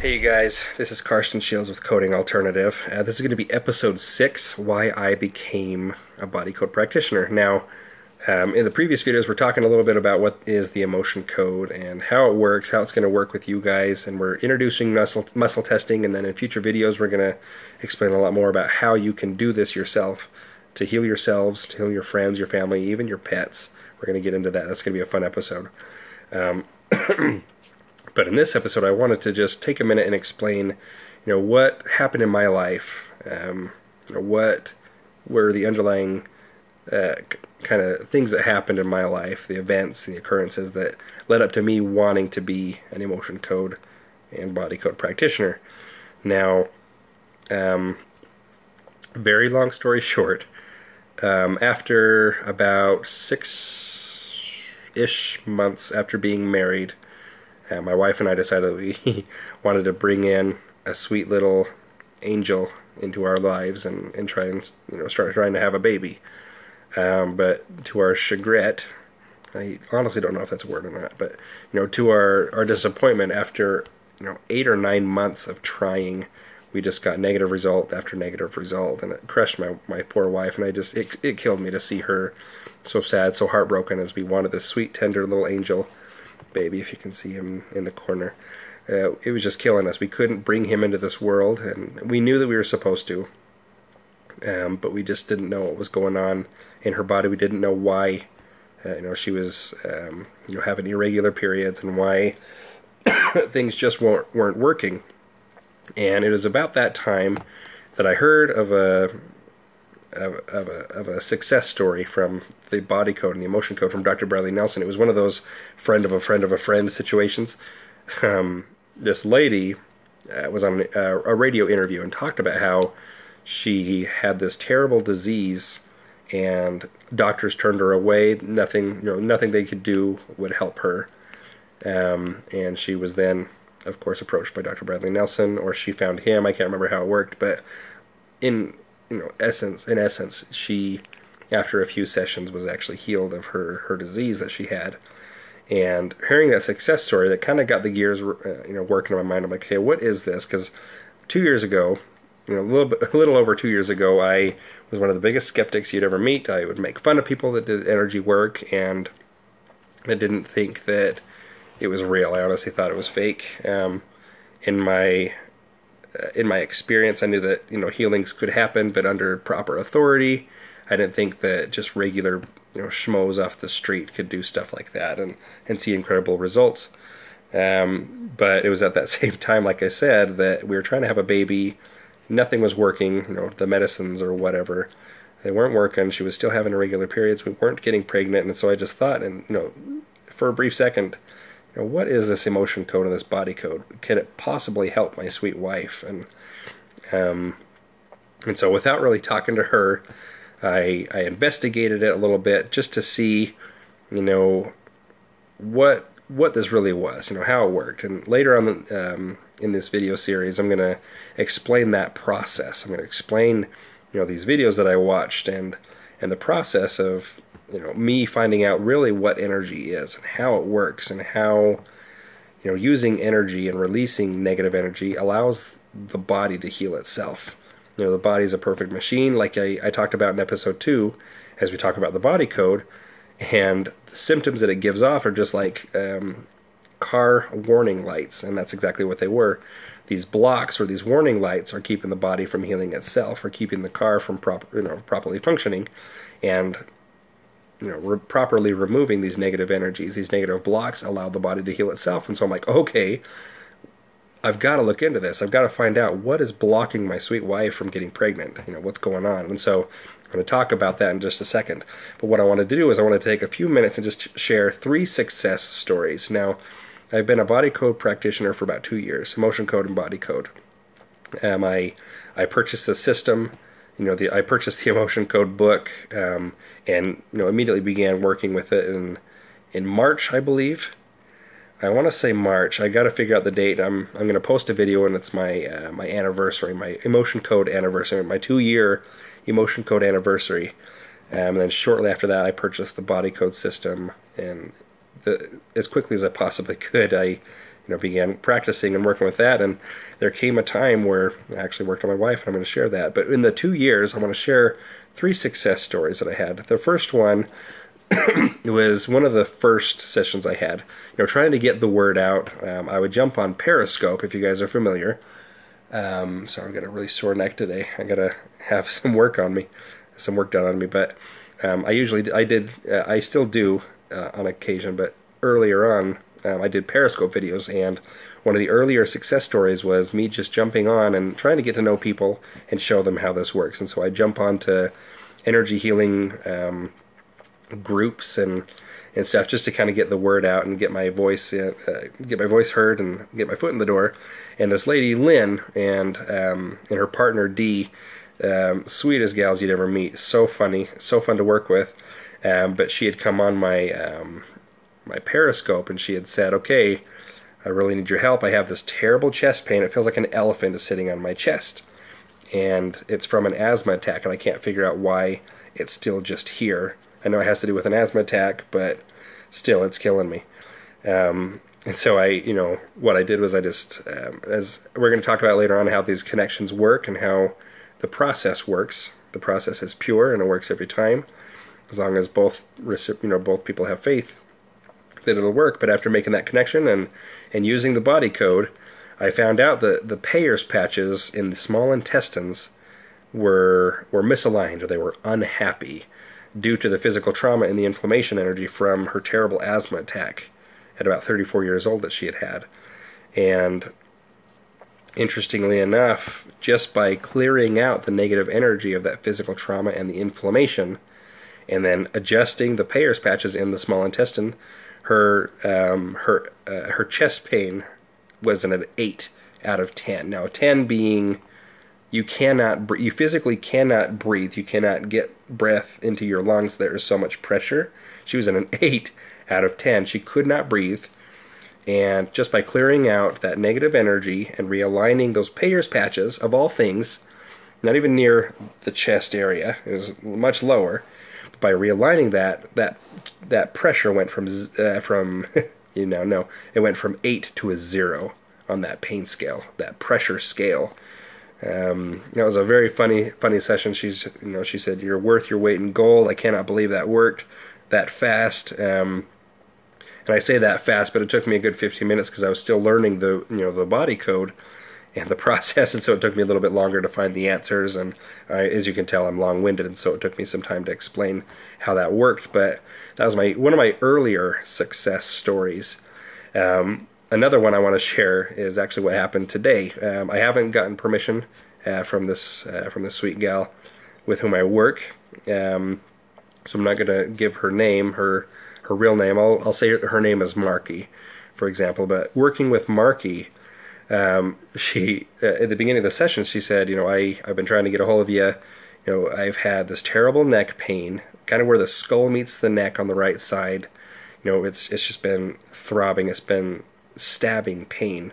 Hey you guys, this is Karsten Shields with Coding Alternative. This is going to be episode 6, Why I Became a Body Code Practitioner. Now, in the previous videos we're talking a little bit about what is the emotion code and how it works, how it's going to work with you guys, and we're introducing muscle testing, and then in future videos we're going to explain a lot more about how you can do this yourself to heal yourselves, to heal your friends, your family, even your pets. We're going to get into that. That's going to be a fun episode. But in this episode, I wanted to just take a minute and explain, what happened in my life. What were the underlying kind of things that happened in my life, the events, the occurrences that led up to me wanting to be an emotion code and body code practitioner. Now, very long story short, after about 6-ish months after being married, my wife and I decided we wanted to bring in a sweet little angel into our lives and try and start trying to have a baby. But to our chagrin, I honestly don't know if that's a word or not, but to our disappointment, after 8 or 9 months of trying, we just got negative result after negative result, and it crushed my poor wife, and it killed me to see her so sad, so heartbroken, as we wanted this sweet, tender little angel baby, if you can see him in the corner. It was just killing us. We couldn't bring him into this world, and we knew that we were supposed to, but we just didn't know what was going on in her body. We didn't know why she was having irregular periods, and why things just weren't working. And it was about that time that I heard of a success story from the body code and the emotion code from Dr. Bradley Nelson. It was one of those friend of a friend of a friend situations. This lady was on a radio interview and talked about how she had this terrible disease and doctors turned her away. Nothing they could do would help her. And she was then, of course, approached by Dr. Bradley Nelson, or she found him. I can't remember how it worked, but in essence, she, after a few sessions, was actually healed of her disease that she had. And hearing that success story, that kind of got the gears, working in my mind. I'm like, okay, what is this? Because 2 years ago, a little over 2 years ago, I was one of the biggest skeptics you'd ever meet. I would make fun of people that did energy work, and I didn't think that it was real. I honestly thought it was fake. In my experience, I knew that healings could happen, but under proper authority. I didn't think that just regular schmoes off the street could do stuff like that and see incredible results. But it was at that same time, like I said, that we were trying to have a baby. Nothing was working. The medicines or whatever, they weren't working. She was still having irregular periods. We weren't getting pregnant, and so I just thought, and for a brief second, what is this emotion code and this body code? Can it possibly help my sweet wife? And so without really talking to her, I investigated it a little bit just to see, what this really was, how it worked. And later on in this video series, I'm going to explain that process. I'm going to explain, these videos that I watched and the process of me finding out really what energy is and how it works, and how using energy and releasing negative energy allows the body to heal itself. The body's a perfect machine, like I talked about in episode 2 as we talk about the body code, and the symptoms that it gives off are just like car warning lights, and that's exactly what they were. These blocks or these warning lights are keeping the body from healing itself, or keeping the car from properly functioning, and properly removing these negative energies, these negative blocks, allow the body to heal itself. And so I'm like, okay, I've got to look into this. I've got to find out what is blocking my sweet wife from getting pregnant. What's going on? And so I'm going to talk about that in just a second. But what I wanted to do is I wanted to take a few minutes and just share 3 success stories. Now, I've been a body code practitioner for about 2 years, emotion code and body code. I purchased the system. I purchased the emotion code book, and immediately began working with it in March, I believe. I want to say March. I got to figure out the date. I'm going to post a video, and it's my my anniversary, my emotion code anniversary, my 2-year emotion code anniversary. And then shortly after that, I purchased the body code system, and as quickly as I possibly could, I began practicing and working with that. And there came a time where I actually worked on my wife, and I'm going to share that. But in the 2 years, I want to share 3 success stories that I had. The first one was one of the first sessions I had. Trying to get the word out. I would jump on Periscope, if you guys are familiar. So I've got a really sore neck today. I got to have some work on me, some work done on me. But I still do on occasion, but earlier on, I did Periscope videos, and one of the earlier success stories was me just jumping on and trying to get to know people and show them how this works. And so I jump onto energy healing groups and stuff just to kind of get the word out and get my voice heard and get my foot in the door. And this lady Lynn and her partner Dee, sweetest gals you'd ever meet, so funny, so fun to work with. But she had come on my Periscope, and she had said, okay, I really need your help. I have this terrible chest pain. It feels like an elephant is sitting on my chest. And it's from an asthma attack, and I can't figure out why it's still just here. I know it has to do with an asthma attack, but still, it's killing me. And so what I did was I just, as we're going to talk about later on, how these connections work and how the process works. The process is pure, and it works every time, as long as both people have faith that it'll work. But after making that connection and using the body code, I found out that the Peyer's patches in the small intestines were misaligned, or they were unhappy due to the physical trauma and the inflammation energy from her terrible asthma attack at about 34 years old that she had. And interestingly enough, just by clearing out the negative energy of that physical trauma and the inflammation, and then adjusting the Peyer's patches in the small intestine, her chest pain was an 8 out of 10. Now, 10 being you physically cannot breathe. You cannot get breath into your lungs. There is so much pressure. She was an 8 out of 10. She could not breathe. And just by clearing out that negative energy and realigning those Peyer's patches, of all things, not even near the chest area, it was much lower. But by realigning that pressure went from it went from 8 to a 0 on that pain scale, that pressure scale. That was a very funny session. She said, "You're worth your weight in gold. I cannot believe that worked that fast." And I say that fast, but it took me a good 15 minutes because I was still learning the body code and the process, and so it took me a little bit longer to find the answers. And as you can tell, I'm long-winded, and so it took me some time to explain how that worked. But that was one of my earlier success stories. Another one I want to share is actually what happened today. I haven't gotten permission from this sweet gal with whom I work, so I'm not going to give her name, her real name. I'll say her name is Marky, for example. But working with Marky, she at the beginning of the session, she said, I've been trying to get a hold of you. I've had this terrible neck pain, kind of where the skull meets the neck on the right side. It's just been throbbing. It's been stabbing pain.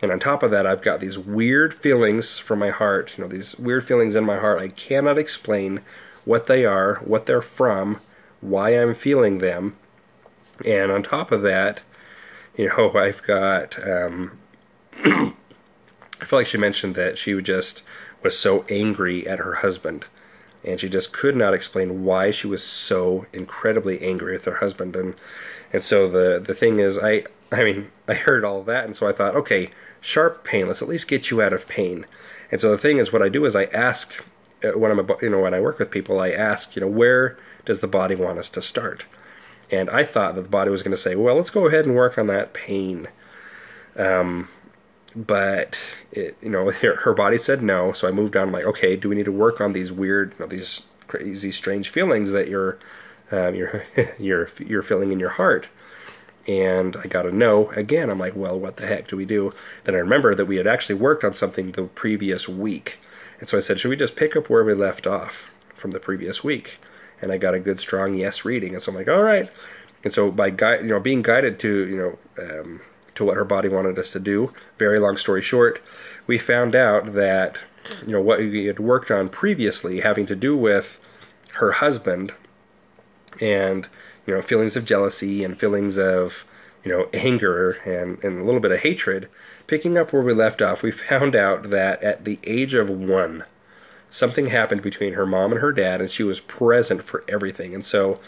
And on top of that, I've got these weird feelings from my heart, these weird feelings in my heart. I cannot explain what they are, what they're from, why I'm feeling them. And on top of that, I've got, I feel like she mentioned that she was so angry at her husband. And she just could not explain why she was so incredibly angry with her husband. And so the thing is, I heard all of that, and so I thought, okay, sharp pain, let's at least get you out of pain. And so the thing is, what I do is I ask, when I work with people, I ask, where does the body want us to start? And I thought that the body was going to say, well, let's go ahead and work on that pain. But her body said no, so I moved on. I'm like, okay, do we need to work on these weird, these crazy, strange feelings that you're feeling in your heart? And I got a no again. I'm like, well, what the heck do we do? Then I remember that we had actually worked on something the previous week, and so I said, should we just pick up where we left off from the previous week? And I got a good strong yes reading, and so I'm like, all right. And so by being guided to to what her body wanted us to do. Very long story short, we found out that what we had worked on previously, having to do with her husband, and feelings of jealousy and feelings of anger and a little bit of hatred. Picking up where we left off, we found out that at the age of 1, something happened between her mom and her dad, and she was present for everything. And so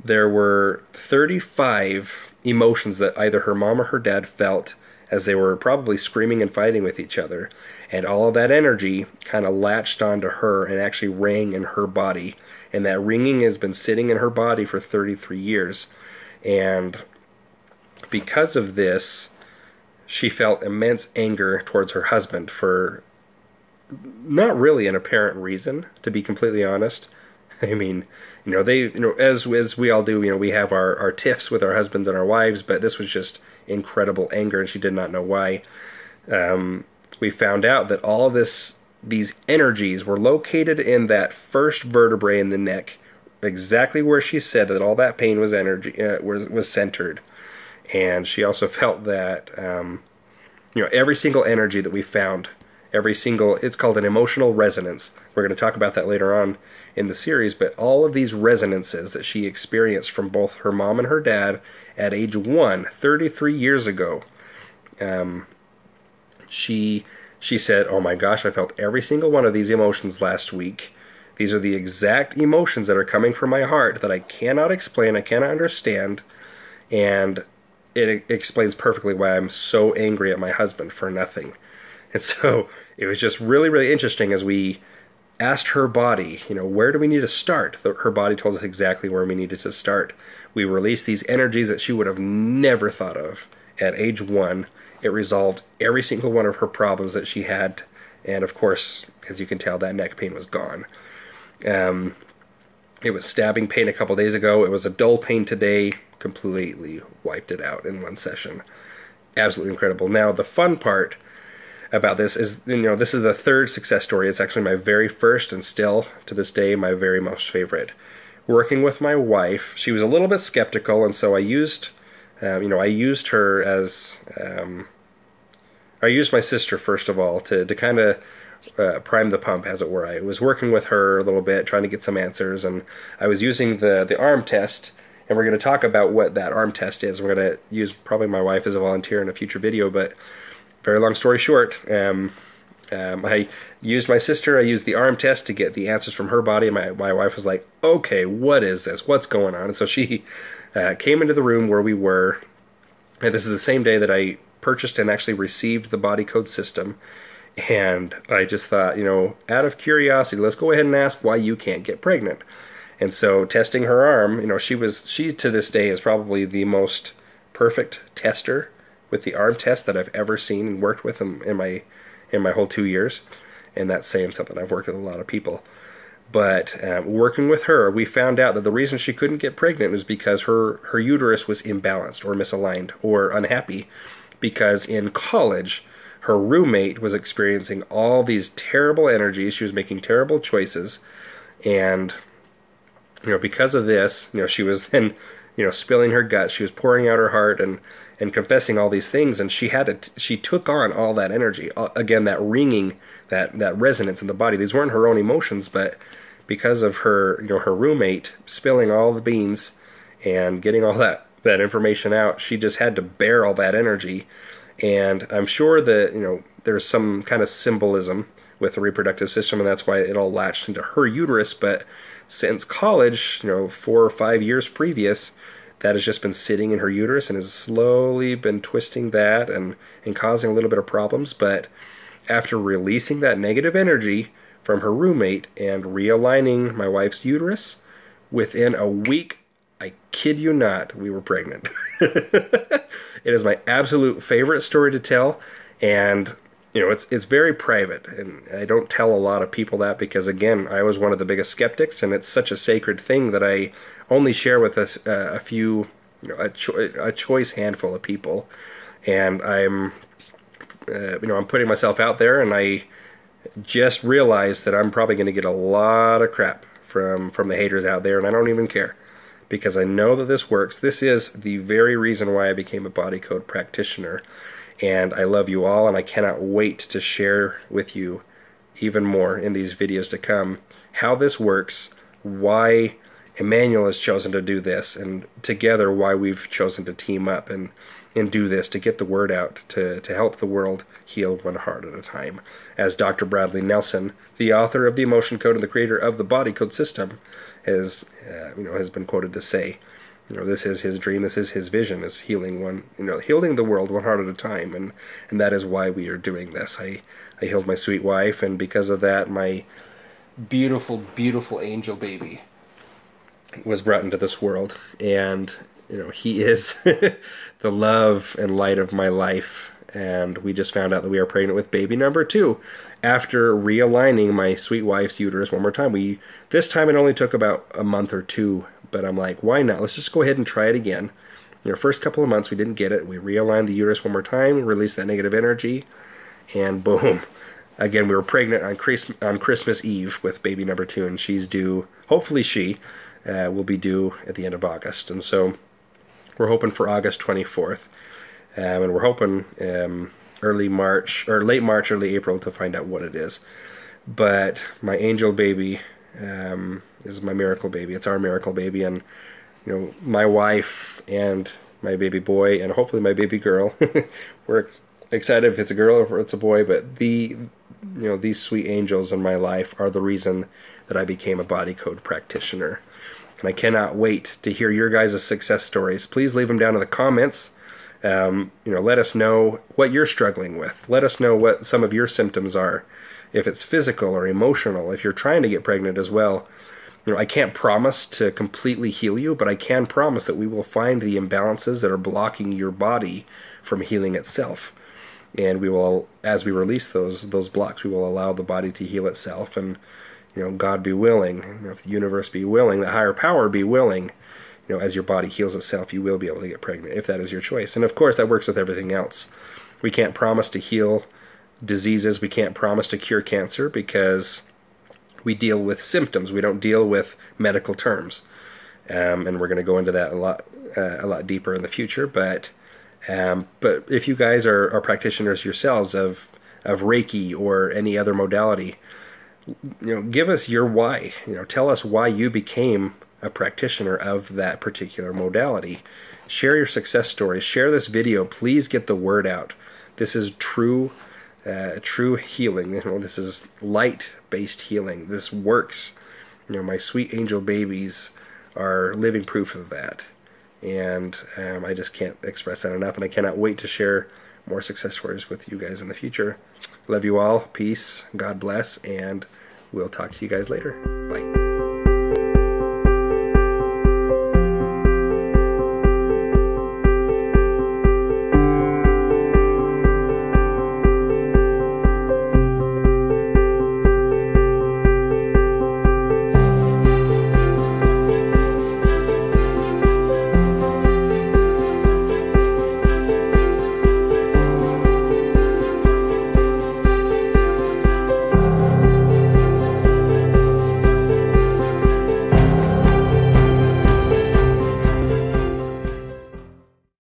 there were 35 emotions that either her mom or her dad felt as they were probably screaming and fighting with each other. And all of that energy kind of latched onto her and actually rang in her body. And that ringing has been sitting in her body for 33 years. And because of this, she felt immense anger towards her husband for not really an apparent reason, to be completely honest. I mean, as we all do, we have our tiffs with our husbands and our wives, but this was just incredible anger, and she did not know why. We found out that all of these energies were located in that first vertebrae in the neck, exactly where she said that all that pain was was centered. And she also felt that every single energy that we found, it's called an emotional resonance. We're going to talk about that later on in the series, but all of these resonances that she experienced from both her mom and her dad at age 1, 33 years ago, she said, "Oh my gosh, I felt every single one of these emotions last week. These are the exact emotions that are coming from my heart that I cannot explain, I cannot understand, and it explains perfectly why I'm so angry at my husband for nothing." And so it was just really, really interesting as we asked her body, where do we need to start? Her body told us exactly where we needed to start. We released these energies that she would have never thought of at age 1. It resolved every single one of her problems that she had. And of course, as you can tell, that neck pain was gone. It was stabbing pain a couple days ago. It was a dull pain today. Completely wiped it out in one session. Absolutely incredible. Now, the fun part about this is, this is the third success story. It's actually my very first, and still to this day my very most favorite. Working with my wife, she was a little bit skeptical, and so I used her as I used my sister first of all to kind of prime the pump, as it were. I was working with her a little bit, trying to get some answers, and I was using the arm test. And we're going to talk about what that arm test is. We're going to use probably my wife as a volunteer in a future video, but very long story short, I used my sister, I used the arm test to get the answers from her body, and my wife was like, "Okay, what is this? What's going on?" And so she came into the room where we were, and this is the same day that I purchased and actually received the Body Code system, and I just thought, out of curiosity, let's go ahead and ask why you can't get pregnant. And so testing her arm, she to this day is probably the most perfect tester with the arm test that I've ever seen and worked with in my whole 2 years. And that's saying something. I've worked with a lot of people. But working with her, we found out that the reason she couldn't get pregnant was because her uterus was imbalanced or misaligned or unhappy. Because in college, her roommate was experiencing all these terrible energies. She was making terrible choices. And because of this, she was then, spilling her guts. She was pouring out her heart and confessing all these things, and she took on all that energy. Again, that ringing, that resonance in the body. These weren't her own emotions, but because of her, her roommate spilling all the beans and getting all that information out, she just had to bear all that energy. And I'm sure that, there's some kind of symbolism with the reproductive system, and that's why it all latched into her uterus. But since college, 4 or 5 years previous, that has just been sitting in her uterus and has slowly been twisting that and causing a little bit of problems. But after releasing that negative energy from her roommate and realigning my wife's uterus, within a week, I kid you not, we were pregnant. It is my absolute favorite story to tell, and it's very private, and I don't tell a lot of people that because, again, I was one of the biggest skeptics, and it's such a sacred thing that I only share with a few, a choice handful of people. And I'm putting myself out there, and I just realized that I'm probably going to get a lot of crap from the haters out there, and I don't even care because I know that this works. This is the very reason why I became a Body Code practitioner. And I love you all, and I cannot wait to share with you even more in these videos to come how this works, why Emmanuel has chosen to do this, and together why we've chosen to team up and do this to get the word out, to help the world heal one heart at a time. As Dr. Bradley Nelson, the author of the Emotion Code and the creator of the Body Code system, has been quoted to say, this is his dream, this is his vision, is healing the world one heart at a time, and that is why we are doing this. I healed my sweet wife, and because of that, my beautiful, beautiful angel baby was brought into this world, and he is the love and light of my life. And we just found out that we are pregnant with baby number 2 after realigning my sweet wife's uterus one more time. This time it only took about a month or 2, but I'm like, why not? Let's just go ahead and try it again. First couple of months we didn't get it. We realigned the uterus one more time, released that negative energy, and boom. Again, we were pregnant on Christmas Eve with baby number 2, and she's due, hopefully she will be due at the end of August. And so we're hoping for August 24th. And we're hoping early March, or late March, early April to find out what it is. But my angel baby is my miracle baby. It's our miracle baby. And my wife and my baby boy, and hopefully my baby girl, we're excited if it's a girl or if it's a boy. But these sweet angels in my life are the reason that I became a Body Code practitioner. And I cannot wait to hear your guys' success stories. Please leave them down in the comments. Let us know what you're struggling with. Let us know what some of your symptoms are. If it's physical or emotional, if you're trying to get pregnant as well. I can't promise to completely heal you, but I can promise that we will find the imbalances that are blocking your body from healing itself. And we will, as we release those blocks, we will allow the body to heal itself. And God be willing, if the universe be willing, the higher power be willing, as your body heals itself, you will be able to get pregnant, if that is your choice. And of course, that works with everything else. We can't promise to heal diseases. We can't promise to cure cancer because we deal with symptoms. We don't deal with medical terms. And we're going to go into that a lot deeper in the future. But if you guys are practitioners yourselves of Reiki or any other modality, give us your why. Tell us why you became a practitioner of that particular modality. Share your success stories. Share this video. Please get the word out. This is true healing. This is light-based healing. This works. My sweet angel babies are living proof of that. And I just can't express that enough. And I cannot wait to share more success stories with you guys in the future. Love you all. Peace. God bless. And we'll talk to you guys later. Bye.